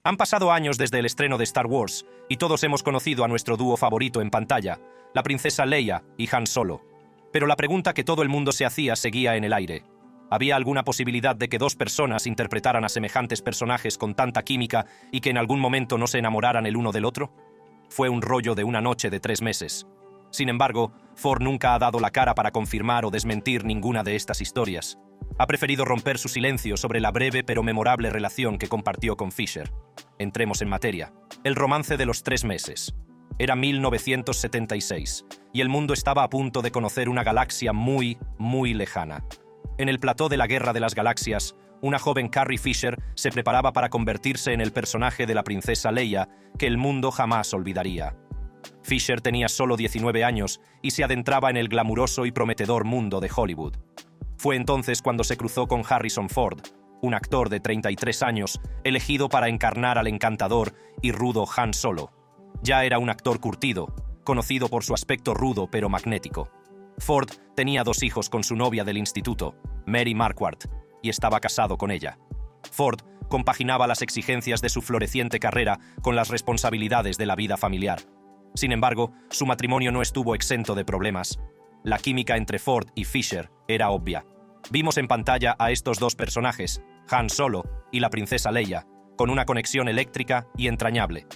Han pasado años desde el estreno de Star Wars, y todos hemos conocido a nuestro dúo favorito en pantalla, la princesa Leia y Han Solo. Pero la pregunta que todo el mundo se hacía seguía en el aire. ¿Había alguna posibilidad de que dos personas interpretaran a semejantes personajes con tanta química y que en algún momento no se enamoraran el uno del otro? Fue un rollo de una noche de 3 meses. Sin embargo, Ford nunca ha dado la cara para confirmar o desmentir ninguna de estas historias. Ha preferido romper su silencio sobre la breve pero memorable relación que compartió con Fisher. Entremos en materia. El romance de los 3 meses. Era 1976, y el mundo estaba a punto de conocer una galaxia muy, muy lejana. En el plató de la Guerra de las Galaxias, una joven Carrie Fisher se preparaba para convertirse en el personaje de la princesa Leia que el mundo jamás olvidaría. Fisher tenía solo 19 años y se adentraba en el glamuroso y prometedor mundo de Hollywood. Fue entonces cuando se cruzó con Harrison Ford, un actor de 33 años, elegido para encarnar al encantador y rudo Han Solo. Ya era un actor curtido, conocido por su aspecto rudo pero magnético. Ford tenía 2 hijos con su novia del instituto, Mary Marquardt, y estaba casado con ella. Ford compaginaba las exigencias de su floreciente carrera con las responsabilidades de la vida familiar. Sin embargo, su matrimonio no estuvo exento de problemas. La química entre Ford y Fisher era obvia. Vimos en pantalla a estos 2 personajes, Han Solo y la princesa Leia, con una conexión eléctrica y entrañable.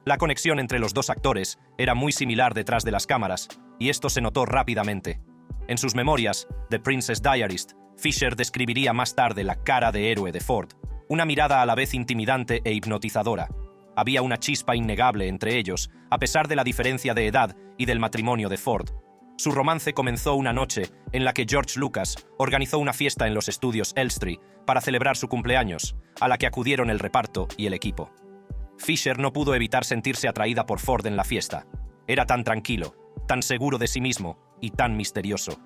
La conexión entre los 2 actores era muy similar detrás de las cámaras, y esto se notó rápidamente. En sus memorias, The Princess Diarist, Fisher describiría más tarde la cara de héroe de Ford, una mirada a la vez intimidante e hipnotizadora. Había una chispa innegable entre ellos, a pesar de la diferencia de edad y del matrimonio de Ford. Su romance comenzó una noche en la que George Lucas organizó una fiesta en los estudios Elstree para celebrar su cumpleaños, a la que acudieron el reparto y el equipo. Fisher no pudo evitar sentirse atraída por Ford en la fiesta. Era tan tranquilo, tan seguro de sí mismo y tan misterioso.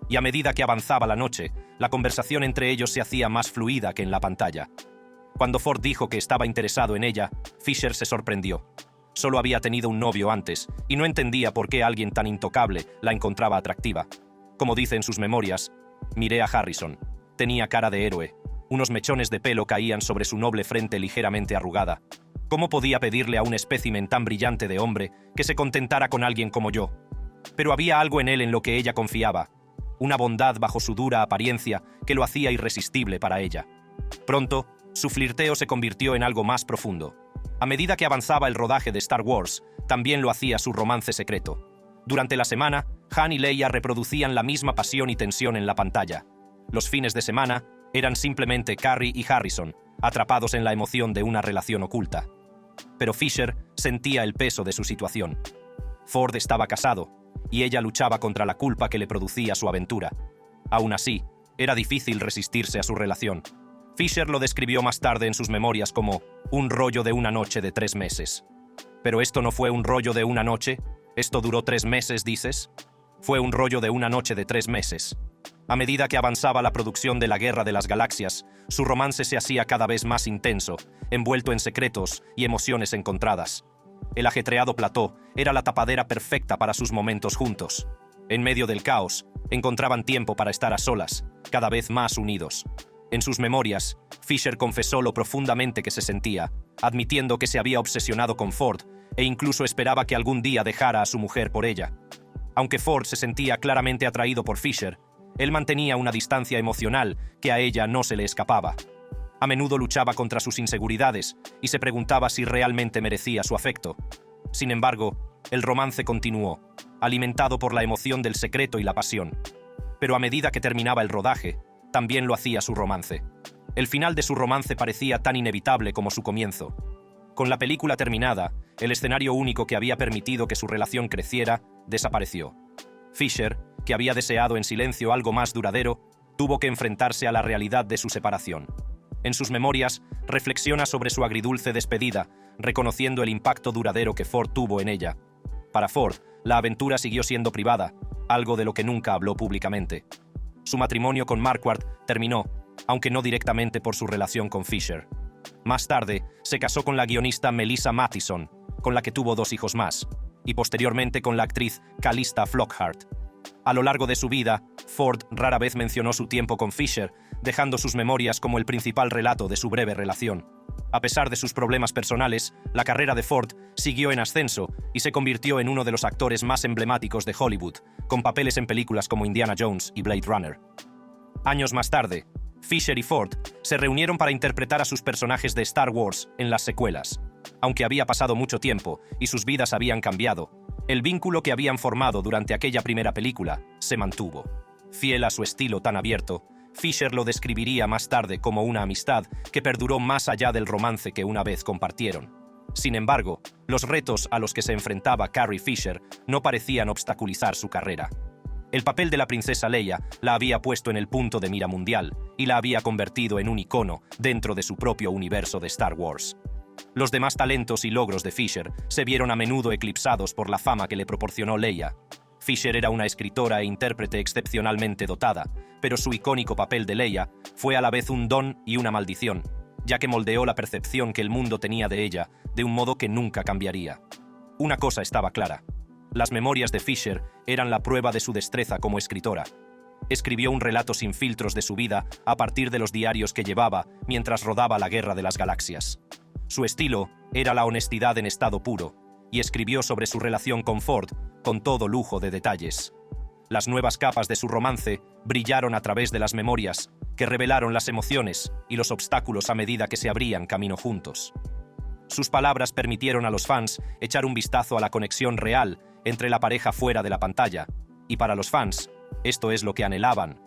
Y a medida que avanzaba la noche, la conversación entre ellos se hacía más fluida que en la pantalla. Cuando Ford dijo que estaba interesado en ella, Fisher se sorprendió. Solo había tenido un novio antes y no entendía por qué alguien tan intocable la encontraba atractiva. Como dice en sus memorias, miré a Harrison. Tenía cara de héroe. Unos mechones de pelo caían sobre su noble frente ligeramente arrugada. ¿Cómo podía pedirle a un espécimen tan brillante de hombre que se contentara con alguien como yo? Pero había algo en él en lo que ella confiaba. Una bondad bajo su dura apariencia que lo hacía irresistible para ella. Pronto, su flirteo se convirtió en algo más profundo. A medida que avanzaba el rodaje de Star Wars, también lo hacía su romance secreto. Durante la semana, Han y Leia reproducían la misma pasión y tensión en la pantalla. Los fines de semana eran simplemente Carrie y Harrison, atrapados en la emoción de una relación oculta. Pero Fisher sentía el peso de su situación. Ford estaba casado, y ella luchaba contra la culpa que le producía su aventura. Aún así, era difícil resistirse a su relación. Fisher lo describió más tarde en sus memorias como un rollo de una noche de 3 meses. ¿Pero esto no fue un rollo de una noche? ¿Esto duró 3 meses, dices? Fue un rollo de una noche de 3 meses. A medida que avanzaba la producción de la Guerra de las Galaxias, su romance se hacía cada vez más intenso, envuelto en secretos y emociones encontradas. El ajetreado plató era la tapadera perfecta para sus momentos juntos. En medio del caos, encontraban tiempo para estar a solas, cada vez más unidos. En sus memorias, Fisher confesó lo profundamente que se sentía, admitiendo que se había obsesionado con Ford e incluso esperaba que algún día dejara a su mujer por ella. Aunque Ford se sentía claramente atraído por Fisher, él mantenía una distancia emocional que a ella no se le escapaba. A menudo luchaba contra sus inseguridades y se preguntaba si realmente merecía su afecto. Sin embargo, el romance continuó, alimentado por la emoción del secreto y la pasión. Pero a medida que terminaba el rodaje, también lo hacía su romance. El final de su romance parecía tan inevitable como su comienzo. Con la película terminada, el escenario único que había permitido que su relación creciera, desapareció. Fisher, que había deseado en silencio algo más duradero, tuvo que enfrentarse a la realidad de su separación. En sus memorias, reflexiona sobre su agridulce despedida, reconociendo el impacto duradero que Ford tuvo en ella. Para Ford, la aventura siguió siendo privada, algo de lo que nunca habló públicamente. Su matrimonio con Marquardt terminó, aunque no directamente por su relación con Fisher. Más tarde, se casó con la guionista Melissa Mathison, con la que tuvo 2 hijos más, y posteriormente con la actriz Calista Flockhart. A lo largo de su vida, Ford rara vez mencionó su tiempo con Fisher, dejando sus memorias como el principal relato de su breve relación. A pesar de sus problemas personales, la carrera de Ford siguió en ascenso y se convirtió en uno de los actores más emblemáticos de Hollywood, con papeles en películas como Indiana Jones y Blade Runner. Años más tarde, Fisher y Ford se reunieron para interpretar a sus personajes de Star Wars en las secuelas. Aunque había pasado mucho tiempo y sus vidas habían cambiado, el vínculo que habían formado durante aquella primera película se mantuvo. Fiel a su estilo tan abierto, Fisher lo describiría más tarde como una amistad que perduró más allá del romance que una vez compartieron. Sin embargo, los retos a los que se enfrentaba Carrie Fisher no parecían obstaculizar su carrera. El papel de la princesa Leia la había puesto en el punto de mira mundial y la había convertido en un icono dentro de su propio universo de Star Wars. Los demás talentos y logros de Fisher se vieron a menudo eclipsados por la fama que le proporcionó Leia. Fisher era una escritora e intérprete excepcionalmente dotada, pero su icónico papel de Leia fue a la vez un don y una maldición, ya que moldeó la percepción que el mundo tenía de ella de un modo que nunca cambiaría. Una cosa estaba clara: las memorias de Fisher eran la prueba de su destreza como escritora. Escribió un relato sin filtros de su vida a partir de los diarios que llevaba mientras rodaba la Guerra de las Galaxias. Su estilo era la honestidad en estado puro, y escribió sobre su relación con Ford con todo lujo de detalles. Las nuevas capas de su romance brillaron a través de las memorias, que revelaron las emociones y los obstáculos a medida que se abrían camino juntos. Sus palabras permitieron a los fans echar un vistazo a la conexión real entre la pareja fuera de la pantalla, y para los fans, esto es lo que anhelaban: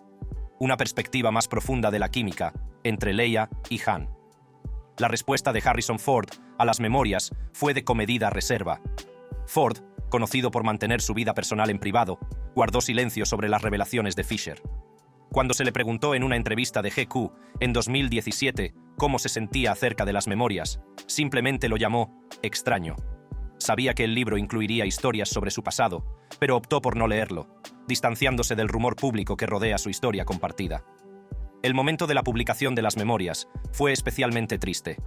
una perspectiva más profunda de la química entre Leia y Han. La respuesta de Harrison Ford a las memorias fue de comedida reserva. Ford, conocido por mantener su vida personal en privado, guardó silencio sobre las revelaciones de Fisher. Cuando se le preguntó en una entrevista de GQ en 2017 cómo se sentía acerca de las memorias, simplemente lo llamó extraño. Sabía que el libro incluiría historias sobre su pasado, pero optó por no leerlo, distanciándose del rumor público que rodea su historia compartida. El momento de la publicación de las memorias fue especialmente triste.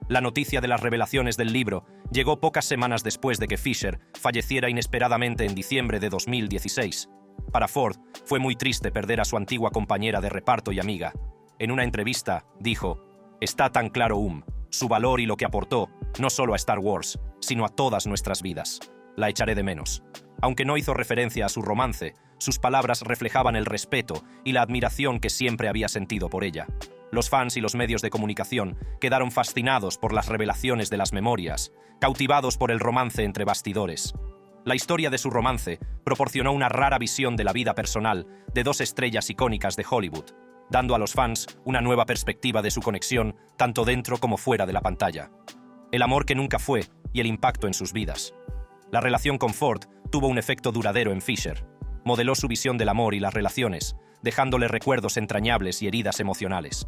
La noticia de las revelaciones del libro llegó pocas semanas después de que Fisher falleciera inesperadamente en diciembre de 2016. Para Ford, fue muy triste perder a su antigua compañera de reparto y amiga. En una entrevista, dijo: «Está tan claro su valor y lo que aportó, no solo a Star Wars, sino a todas nuestras vidas. La echaré de menos». Aunque no hizo referencia a su romance, sus palabras reflejaban el respeto y la admiración que siempre había sentido por ella. Los fans y los medios de comunicación quedaron fascinados por las revelaciones de las memorias, cautivados por el romance entre bastidores. La historia de su romance proporcionó una rara visión de la vida personal de dos estrellas icónicas de Hollywood, dando a los fans una nueva perspectiva de su conexión tanto dentro como fuera de la pantalla. El amor que nunca fue y el impacto en sus vidas. La relación con Ford tuvo un efecto duradero en Fisher. Modeló su visión del amor y las relaciones, dejándole recuerdos entrañables y heridas emocionales.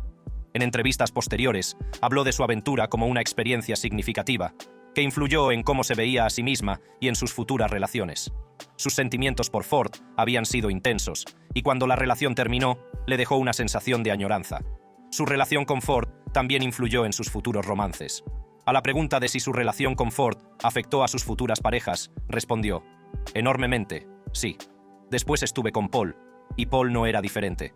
En entrevistas posteriores, habló de su aventura como una experiencia significativa, que influyó en cómo se veía a sí misma y en sus futuras relaciones. Sus sentimientos por Ford habían sido intensos, y cuando la relación terminó, le dejó una sensación de añoranza. Su relación con Ford también influyó en sus futuros romances. A la pregunta de si su relación con Ford afectó a sus futuras parejas, respondió: «Enormemente, sí. Después estuve con Paul, y Paul no era diferente».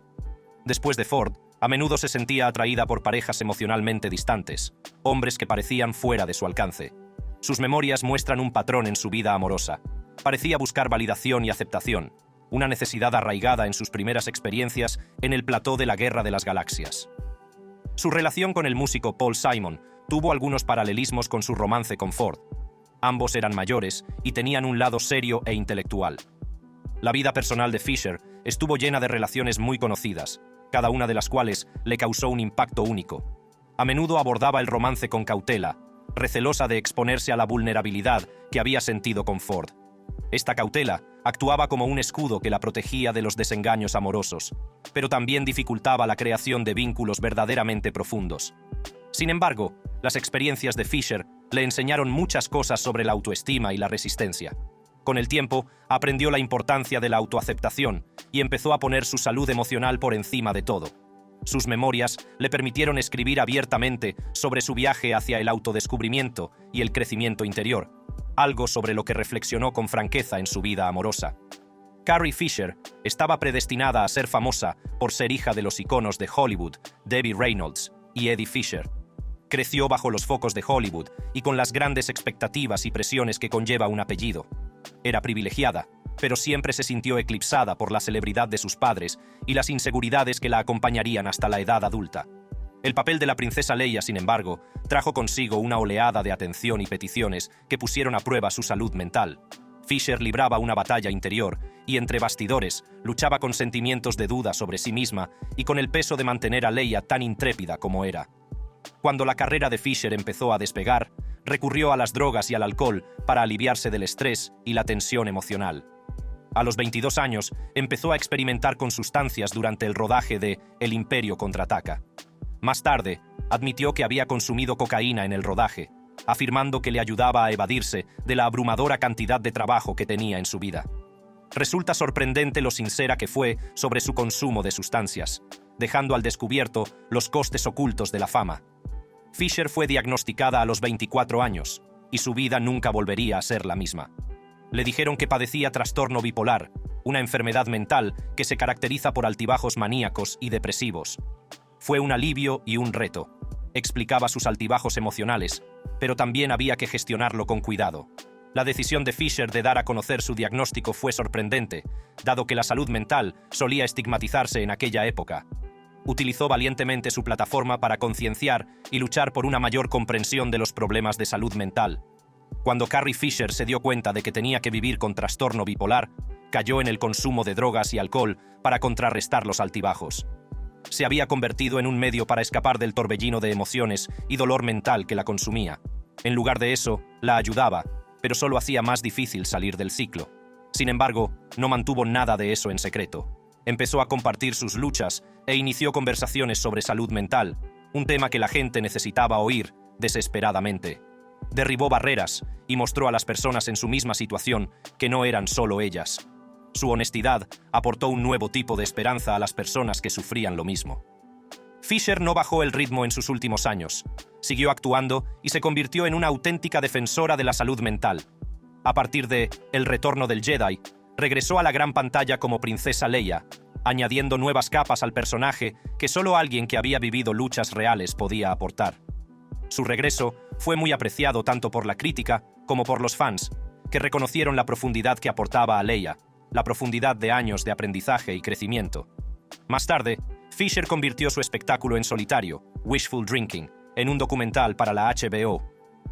Después de Ford, a menudo se sentía atraída por parejas emocionalmente distantes, hombres que parecían fuera de su alcance. Sus memorias muestran un patrón en su vida amorosa. Parecía buscar validación y aceptación, una necesidad arraigada en sus primeras experiencias en el plató de la Guerra de las Galaxias. Su relación con el músico Paul Simon tuvo algunos paralelismos con su romance con Ford. Ambos eran mayores y tenían un lado serio e intelectual. La vida personal de Fisher estuvo llena de relaciones muy conocidas, cada una de las cuales le causó un impacto único. A menudo abordaba el romance con cautela, recelosa de exponerse a la vulnerabilidad que había sentido con Ford. Esta cautela actuaba como un escudo que la protegía de los desengaños amorosos, pero también dificultaba la creación de vínculos verdaderamente profundos. Sin embargo, las experiencias de Fisher le enseñaron muchas cosas sobre la autoestima y la resistencia. Con el tiempo, aprendió la importancia de la autoaceptación y empezó a poner su salud emocional por encima de todo. Sus memorias le permitieron escribir abiertamente sobre su viaje hacia el autodescubrimiento y el crecimiento interior, algo sobre lo que reflexionó con franqueza en su vida amorosa. Carrie Fisher estaba predestinada a ser famosa por ser hija de los iconos de Hollywood, Debbie Reynolds y Eddie Fisher. Creció bajo los focos de Hollywood y con las grandes expectativas y presiones que conlleva un apellido. Era privilegiada, pero siempre se sintió eclipsada por la celebridad de sus padres y las inseguridades que la acompañarían hasta la edad adulta. El papel de la princesa Leia, sin embargo, trajo consigo una oleada de atención y peticiones que pusieron a prueba su salud mental. Fisher libraba una batalla interior y, entre bastidores, luchaba con sentimientos de duda sobre sí misma y con el peso de mantener a Leia tan intrépida como era. Cuando la carrera de Fisher empezó a despegar, recurrió a las drogas y al alcohol para aliviarse del estrés y la tensión emocional. A los 22 años, empezó a experimentar con sustancias durante el rodaje de El Imperio contraataca. Más tarde, admitió que había consumido cocaína en el rodaje, afirmando que le ayudaba a evadirse de la abrumadora cantidad de trabajo que tenía en su vida. Resulta sorprendente lo sincera que fue sobre su consumo de sustancias, dejando al descubierto los costes ocultos de la fama. Fisher fue diagnosticada a los 24 años, y su vida nunca volvería a ser la misma. Le dijeron que padecía trastorno bipolar, una enfermedad mental que se caracteriza por altibajos maníacos y depresivos. Fue un alivio y un reto. Explicaba sus altibajos emocionales, pero también había que gestionarlo con cuidado. La decisión de Fisher de dar a conocer su diagnóstico fue sorprendente, dado que la salud mental solía estigmatizarse en aquella época. Utilizó valientemente su plataforma para concienciar y luchar por una mayor comprensión de los problemas de salud mental. Cuando Carrie Fisher se dio cuenta de que tenía que vivir con trastorno bipolar, cayó en el consumo de drogas y alcohol para contrarrestar los altibajos. Se había convertido en un medio para escapar del torbellino de emociones y dolor mental que la consumía. En lugar de eso, la ayudaba, pero solo hacía más difícil salir del ciclo. Sin embargo, no mantuvo nada de eso en secreto. Empezó a compartir sus luchas e inició conversaciones sobre salud mental, un tema que la gente necesitaba oír desesperadamente. Derribó barreras y mostró a las personas en su misma situación que no eran solo ellas. Su honestidad aportó un nuevo tipo de esperanza a las personas que sufrían lo mismo. Fisher no bajó el ritmo en sus últimos años. Siguió actuando y se convirtió en una auténtica defensora de la salud mental. A partir de El Retorno del Jedi, regresó a la gran pantalla como Princesa Leia, añadiendo nuevas capas al personaje que solo alguien que había vivido luchas reales podía aportar. Su regreso fue muy apreciado tanto por la crítica como por los fans, que reconocieron la profundidad que aportaba a Leia, la profundidad de años de aprendizaje y crecimiento. Más tarde, Fisher convirtió su espectáculo en solitario, Wishful Drinking, en un documental para la HBO.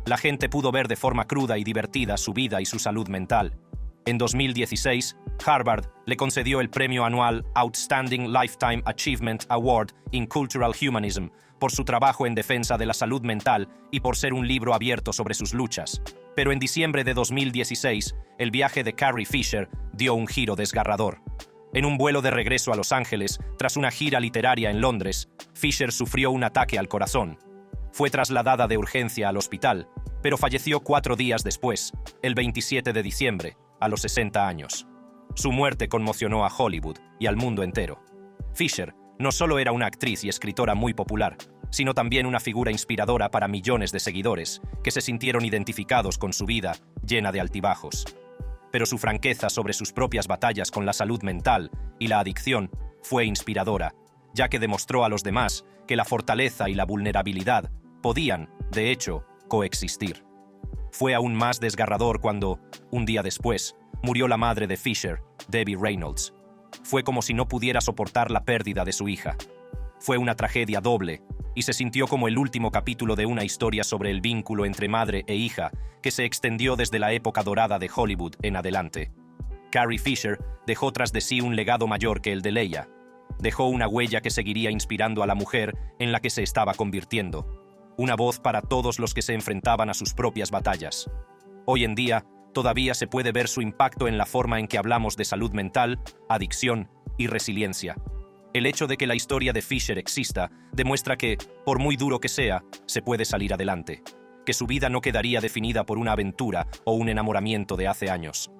La gente pudo ver de forma cruda y divertida su vida y su salud mental. En 2016, Harvard le concedió el premio anual Outstanding Lifetime Achievement Award in Cultural Humanism por su trabajo en defensa de la salud mental y por ser un libro abierto sobre sus luchas. Pero en diciembre de 2016, el viaje de Carrie Fisher dio un giro desgarrador. En un vuelo de regreso a Los Ángeles, tras una gira literaria en Londres, Fisher sufrió un ataque al corazón. Fue trasladada de urgencia al hospital, pero falleció 4 días después, el 27 de diciembre, a los 60 años. Su muerte conmocionó a Hollywood y al mundo entero. Fisher no solo era una actriz y escritora muy popular, sino también una figura inspiradora para millones de seguidores que se sintieron identificados con su vida llena de altibajos. Pero su franqueza sobre sus propias batallas con la salud mental y la adicción fue inspiradora, ya que demostró a los demás que la fortaleza y la vulnerabilidad podían, de hecho, coexistir. Fue aún más desgarrador cuando, un día después, murió la madre de Fisher, Debbie Reynolds. Fue como si no pudiera soportar la pérdida de su hija. Fue una tragedia doble, y se sintió como el último capítulo de una historia sobre el vínculo entre madre e hija que se extendió desde la época dorada de Hollywood en adelante. Carrie Fisher dejó tras de sí un legado mayor que el de Leia. Dejó una huella que seguiría inspirando a la mujer en la que se estaba convirtiendo. Una voz para todos los que se enfrentaban a sus propias batallas. Hoy en día, todavía se puede ver su impacto en la forma en que hablamos de salud mental, adicción y resiliencia. El hecho de que la historia de Fisher exista demuestra que, por muy duro que sea, se puede salir adelante. Que su vida no quedaría definida por una aventura o un enamoramiento de hace años.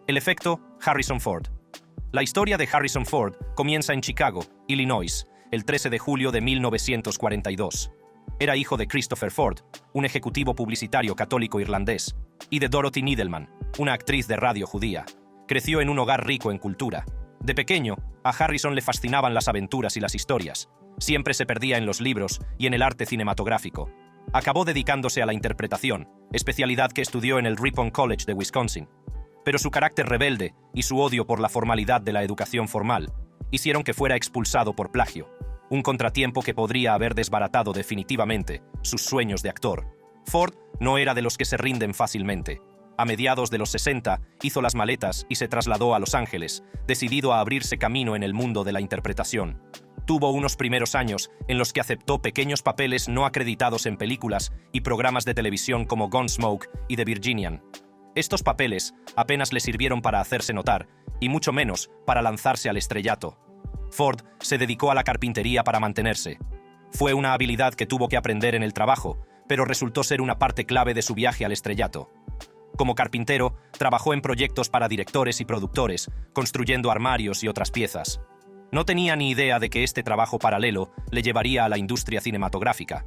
El efecto Harrison Ford. La historia de Harrison Ford comienza en Chicago, Illinois, el 13 de julio de 1942. Era hijo de Christopher Ford, un ejecutivo publicitario católico irlandés, y de Dorothy Needleman, una actriz de radio judía. Creció en un hogar rico en cultura. De pequeño, a Harrison le fascinaban las aventuras y las historias. Siempre se perdía en los libros y en el arte cinematográfico. Acabó dedicándose a la interpretación, especialidad que estudió en el Ripon College de Wisconsin. Pero su carácter rebelde y su odio por la formalidad de la educación formal hicieron que fuera expulsado por plagio, un contratiempo que podría haber desbaratado definitivamente sus sueños de actor. Ford no era de los que se rinden fácilmente. A mediados de los 60 hizo las maletas y se trasladó a Los Ángeles, decidido a abrirse camino en el mundo de la interpretación. Tuvo unos primeros años en los que aceptó pequeños papeles no acreditados en películas y programas de televisión como Gunsmoke y The Virginian. Estos papeles apenas le sirvieron para hacerse notar, y mucho menos para lanzarse al estrellato. Ford se dedicó a la carpintería para mantenerse. Fue una habilidad que tuvo que aprender en el trabajo, pero resultó ser una parte clave de su viaje al estrellato. Como carpintero, trabajó en proyectos para directores y productores, construyendo armarios y otras piezas. No tenía ni idea de que este trabajo paralelo le llevaría a la industria cinematográfica.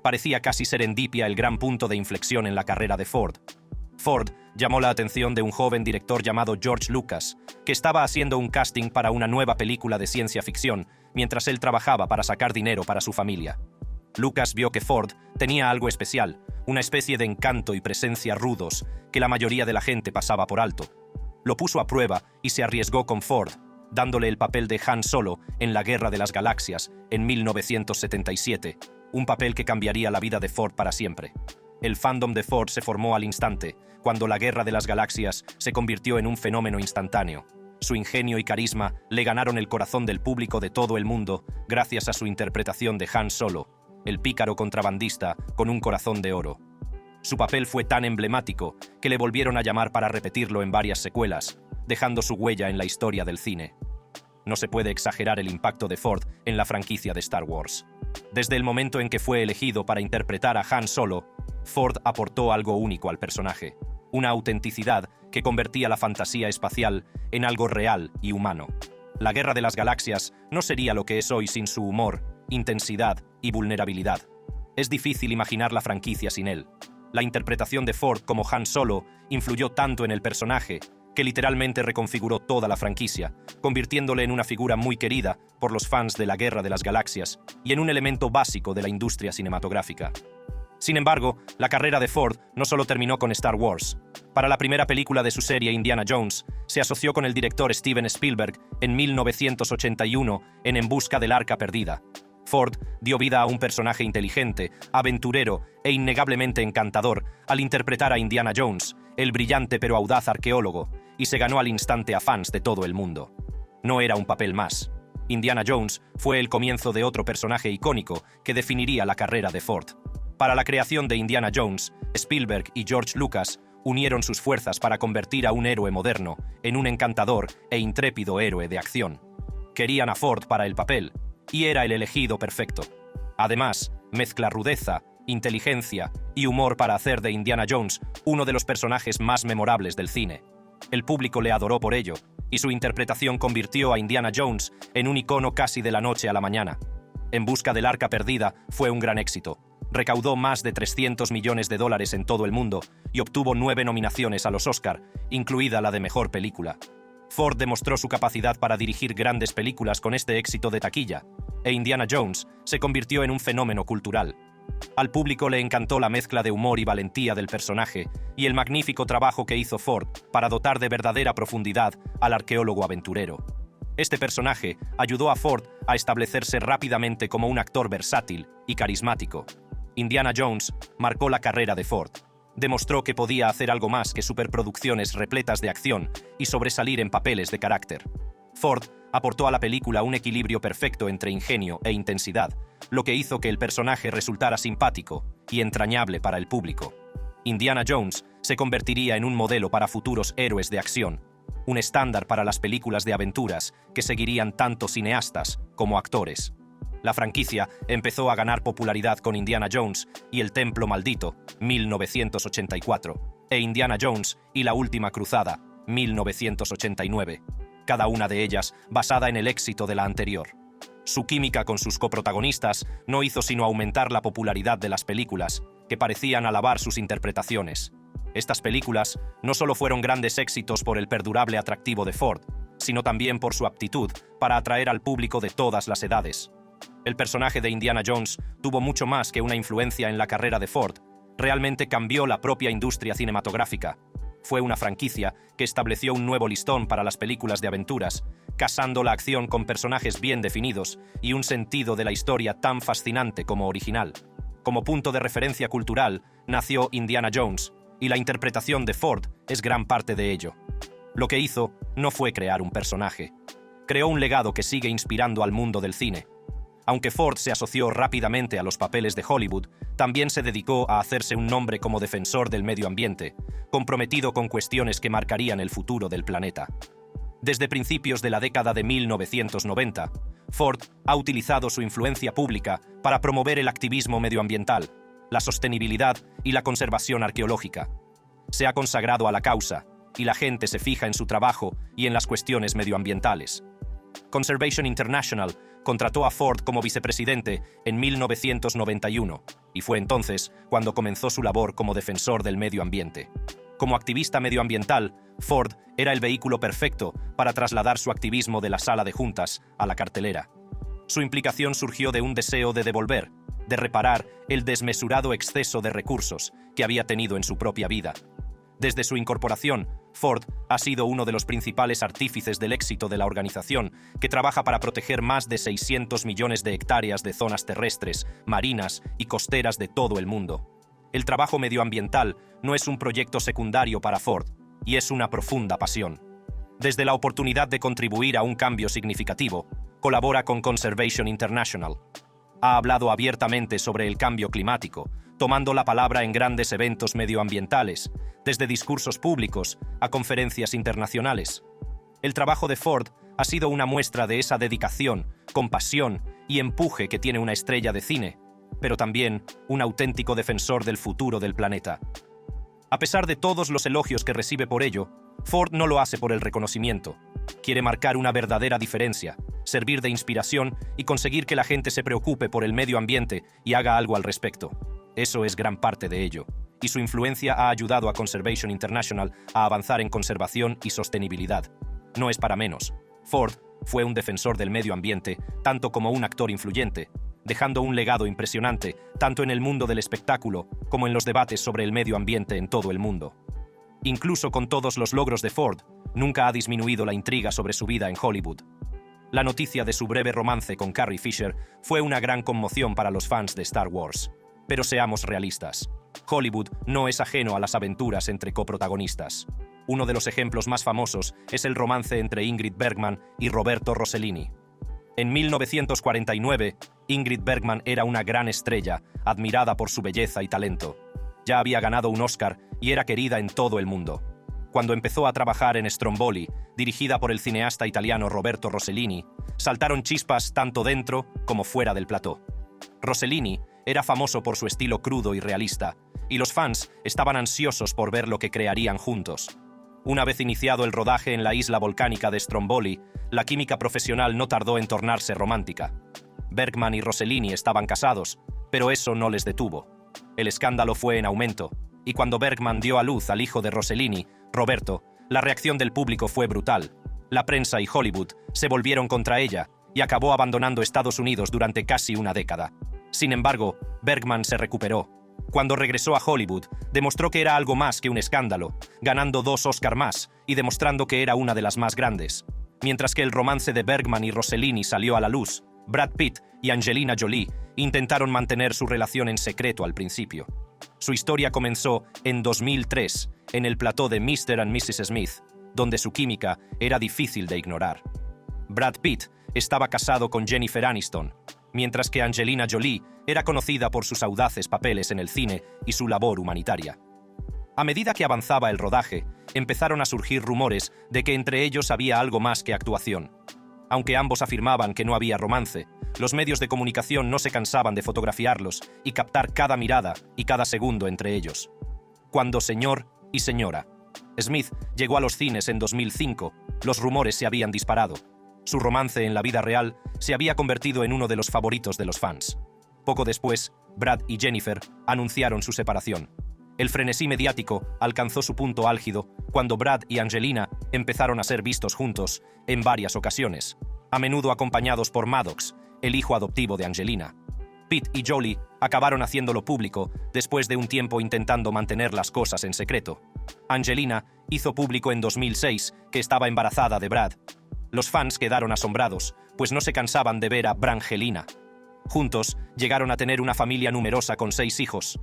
Parecía casi serendipia el gran punto de inflexión en la carrera de Ford. Ford llamó la atención de un joven director llamado George Lucas, que estaba haciendo un casting para una nueva película de ciencia ficción, mientras él trabajaba para sacar dinero para su familia. Lucas vio que Ford tenía algo especial, una especie de encanto y presencia rudos que la mayoría de la gente pasaba por alto. Lo puso a prueba y se arriesgó con Ford, dándole el papel de Han Solo en la Guerra de las Galaxias en 1977, un papel que cambiaría la vida de Ford para siempre. El fandom de Ford se formó al instante, cuando la Guerra de las Galaxias se convirtió en un fenómeno instantáneo. Su ingenio y carisma le ganaron el corazón del público de todo el mundo gracias a su interpretación de Han Solo, el pícaro contrabandista con un corazón de oro. Su papel fue tan emblemático que le volvieron a llamar para repetirlo en varias secuelas, dejando su huella en la historia del cine. No se puede exagerar el impacto de Ford en la franquicia de Star Wars. Desde el momento en que fue elegido para interpretar a Han Solo, Ford aportó algo único al personaje, una autenticidad que convertía la fantasía espacial en algo real y humano. La Guerra de las Galaxias no sería lo que es hoy sin su humor, intensidad y vulnerabilidad. Es difícil imaginar la franquicia sin él. La interpretación de Ford como Han Solo influyó tanto en el personaje que literalmente reconfiguró toda la franquicia, convirtiéndole en una figura muy querida por los fans de la Guerra de las Galaxias y en un elemento básico de la industria cinematográfica. Sin embargo, la carrera de Ford no solo terminó con Star Wars. Para la primera película de su serie Indiana Jones, se asoció con el director Steven Spielberg en 1981 en Busca del Arca Perdida. Ford dio vida a un personaje inteligente, aventurero e innegablemente encantador al interpretar a Indiana Jones, el brillante pero audaz arqueólogo, y se ganó al instante a fans de todo el mundo. No era un papel más. Indiana Jones fue el comienzo de otro personaje icónico que definiría la carrera de Ford. Para la creación de Indiana Jones, Spielberg y George Lucas unieron sus fuerzas para convertir a un héroe moderno en un encantador e intrépido héroe de acción. Querían a Ford para el papel, y era el elegido perfecto. Además, mezcla rudeza, inteligencia y humor para hacer de Indiana Jones uno de los personajes más memorables del cine. El público le adoró por ello, y su interpretación convirtió a Indiana Jones en un icono casi de la noche a la mañana. En Busca del Arca Perdida fue un gran éxito. Recaudó más de $300 millones en todo el mundo y obtuvo 9 nominaciones a los Oscar, incluida la de Mejor Película. Ford demostró su capacidad para dirigir grandes películas con este éxito de taquilla, e Indiana Jones se convirtió en un fenómeno cultural. Al público le encantó la mezcla de humor y valentía del personaje y el magnífico trabajo que hizo Ford para dotar de verdadera profundidad al arqueólogo aventurero. Este personaje ayudó a Ford a establecerse rápidamente como un actor versátil y carismático. Indiana Jones marcó la carrera de Ford. Demostró que podía hacer algo más que superproducciones repletas de acción y sobresalir en papeles de carácter. Ford aportó a la película un equilibrio perfecto entre ingenio e intensidad, lo que hizo que el personaje resultara simpático y entrañable para el público. Indiana Jones se convertiría en un modelo para futuros héroes de acción, un estándar para las películas de aventuras que seguirían tanto cineastas como actores. La franquicia empezó a ganar popularidad con Indiana Jones y El Templo Maldito, 1984, e Indiana Jones y La Última Cruzada, 1989, cada una de ellas basada en el éxito de la anterior. Su química con sus coprotagonistas no hizo sino aumentar la popularidad de las películas, que parecían alabar sus interpretaciones. Estas películas no solo fueron grandes éxitos por el perdurable atractivo de Ford, sino también por su aptitud para atraer al público de todas las edades. El personaje de Indiana Jones tuvo mucho más que una influencia en la carrera de Ford. Realmente cambió la propia industria cinematográfica. Fue una franquicia que estableció un nuevo listón para las películas de aventuras, casando la acción con personajes bien definidos y un sentido de la historia tan fascinante como original. Como punto de referencia cultural, nació Indiana Jones, y la interpretación de Ford es gran parte de ello. Lo que hizo no fue crear un personaje. Creó un legado que sigue inspirando al mundo del cine. Aunque Ford se asoció rápidamente a los papeles de Hollywood, también se dedicó a hacerse un nombre como defensor del medio ambiente, comprometido con cuestiones que marcarían el futuro del planeta. Desde principios de la década de 1990, Ford ha utilizado su influencia pública para promover el activismo medioambiental, la sostenibilidad y la conservación arqueológica. Se ha consagrado a la causa, y la gente se fija en su trabajo y en las cuestiones medioambientales. Conservation International contrató a Ford como vicepresidente en 1991, y fue entonces cuando comenzó su labor como defensor del medio ambiente. Como activista medioambiental, Ford era el vehículo perfecto para trasladar su activismo de la sala de juntas a la cartelera. Su implicación surgió de un deseo de devolver, de reparar el desmesurado exceso de recursos que había tenido en su propia vida. Desde su incorporación, Ford ha sido uno de los principales artífices del éxito de la organización, que trabaja para proteger más de 600 millones de hectáreas de zonas terrestres, marinas y costeras de todo el mundo. El trabajo medioambiental no es un proyecto secundario para Ford, y es una profunda pasión. Desde la oportunidad de contribuir a un cambio significativo, colabora con Conservation International. Ha hablado abiertamente sobre el cambio climático, tomando la palabra en grandes eventos medioambientales, desde discursos públicos a conferencias internacionales. El trabajo de Ford ha sido una muestra de esa dedicación, compasión y empuje que tiene una estrella de cine, pero también un auténtico defensor del futuro del planeta. A pesar de todos los elogios que recibe por ello, Ford no lo hace por el reconocimiento. Quiere marcar una verdadera diferencia, servir de inspiración y conseguir que la gente se preocupe por el medio ambiente y haga algo al respecto. Eso es gran parte de ello, y su influencia ha ayudado a Conservation International a avanzar en conservación y sostenibilidad. No es para menos. Ford fue un defensor del medio ambiente, tanto como un actor influyente, dejando un legado impresionante, tanto en el mundo del espectáculo como en los debates sobre el medio ambiente en todo el mundo. Incluso con todos los logros de Ford, nunca ha disminuido la intriga sobre su vida en Hollywood. La noticia de su breve romance con Carrie Fisher fue una gran conmoción para los fans de Star Wars. Pero seamos realistas. Hollywood no es ajeno a las aventuras entre coprotagonistas. Uno de los ejemplos más famosos es el romance entre Ingrid Bergman y Roberto Rossellini. En 1949, Ingrid Bergman era una gran estrella, admirada por su belleza y talento. Ya había ganado un Oscar y era querida en todo el mundo. Cuando empezó a trabajar en Stromboli, dirigida por el cineasta italiano Roberto Rossellini, saltaron chispas tanto dentro como fuera del plató. Rossellini era famoso por su estilo crudo y realista, y los fans estaban ansiosos por ver lo que crearían juntos. Una vez iniciado el rodaje en la isla volcánica de Stromboli, la química profesional no tardó en tornarse romántica. Bergman y Rossellini estaban casados, pero eso no les detuvo. El escándalo fue en aumento, y cuando Bergman dio a luz al hijo de Rossellini, Roberto, la reacción del público fue brutal. La prensa y Hollywood se volvieron contra ella, y acabó abandonando Estados Unidos durante casi una década. Sin embargo, Bergman se recuperó. Cuando regresó a Hollywood, demostró que era algo más que un escándalo, ganando 2 Oscar más y demostrando que era una de las más grandes. Mientras que el romance de Bergman y Rossellini salió a la luz, Brad Pitt y Angelina Jolie intentaron mantener su relación en secreto al principio. Su historia comenzó en 2003, en el plató de Mr. and Mrs. Smith, donde su química era difícil de ignorar. Brad Pitt estaba casado con Jennifer Aniston, mientras que Angelina Jolie era conocida por sus audaces papeles en el cine y su labor humanitaria. A medida que avanzaba el rodaje, empezaron a surgir rumores de que entre ellos había algo más que actuación. Aunque ambos afirmaban que no había romance, los medios de comunicación no se cansaban de fotografiarlos y captar cada mirada y cada segundo entre ellos. Cuando Señor y Señora Smith llegó a los cines en 2005, los rumores se habían disparado. Su romance en la vida real se había convertido en uno de los favoritos de los fans. Poco después, Brad y Jennifer anunciaron su separación. El frenesí mediático alcanzó su punto álgido cuando Brad y Angelina empezaron a ser vistos juntos en varias ocasiones, a menudo acompañados por Maddox, el hijo adoptivo de Angelina. Pete y Jolie acabaron haciéndolo público después de un tiempo intentando mantener las cosas en secreto. Angelina hizo público en 2006 que estaba embarazada de Brad. Los fans quedaron asombrados, pues no se cansaban de ver a Brangelina. Juntos llegaron a tener una familia numerosa con 6 hijos.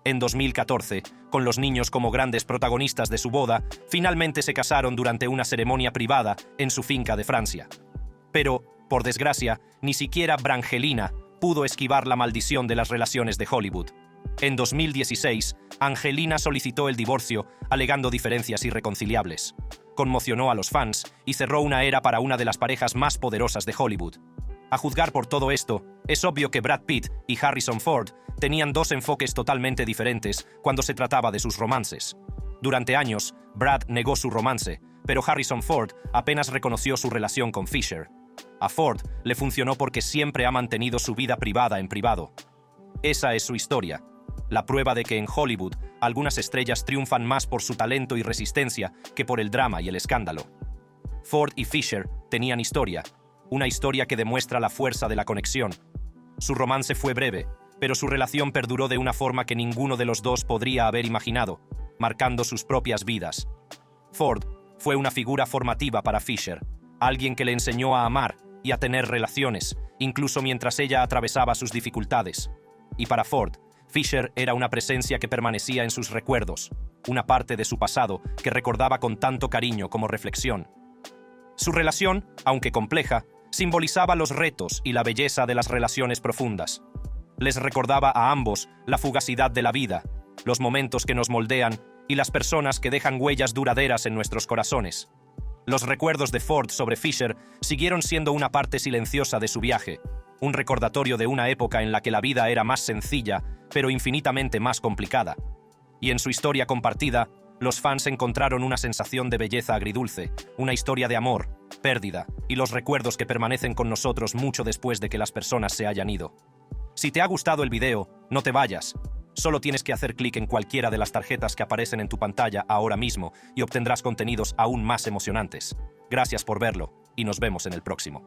En 2014, con los niños como grandes protagonistas de su boda, finalmente se casaron durante una ceremonia privada en su finca de Francia. Pero, por desgracia, ni siquiera Brangelina pudo esquivar la maldición de las relaciones de Hollywood. En 2016, Angelina solicitó el divorcio, alegando diferencias irreconciliables. Conmocionó a los fans y cerró una era para una de las parejas más poderosas de Hollywood. A juzgar por todo esto, es obvio que Brad Pitt y Harrison Ford tenían 2 enfoques totalmente diferentes cuando se trataba de sus romances. Durante años, Brad negó su romance, pero Harrison Ford apenas reconoció su relación con Fisher. A Ford le funcionó porque siempre ha mantenido su vida privada en privado. Esa es su historia, la prueba de que en Hollywood algunas estrellas triunfan más por su talento y resistencia que por el drama y el escándalo. Ford y Fisher tenían historia, una historia que demuestra la fuerza de la conexión. Su romance fue breve, pero su relación perduró de una forma que ninguno de los dos podría haber imaginado, marcando sus propias vidas. Ford fue una figura formativa para Fisher, alguien que le enseñó a amar y a tener relaciones, incluso mientras ella atravesaba sus dificultades. Y para Ford, Fisher era una presencia que permanecía en sus recuerdos, una parte de su pasado que recordaba con tanto cariño como reflexión. Su relación, aunque compleja, simbolizaba los retos y la belleza de las relaciones profundas. Les recordaba a ambos la fugacidad de la vida, los momentos que nos moldean y las personas que dejan huellas duraderas en nuestros corazones. Los recuerdos de Ford sobre Fisher siguieron siendo una parte silenciosa de su viaje, un recordatorio de una época en la que la vida era más sencilla, pero infinitamente más complicada. Y en su historia compartida, los fans encontraron una sensación de belleza agridulce, una historia de amor, pérdida y los recuerdos que permanecen con nosotros mucho después de que las personas se hayan ido. Si te ha gustado el video, no te vayas. Solo tienes que hacer clic en cualquiera de las tarjetas que aparecen en tu pantalla ahora mismo y obtendrás contenidos aún más emocionantes. Gracias por verlo y nos vemos en el próximo.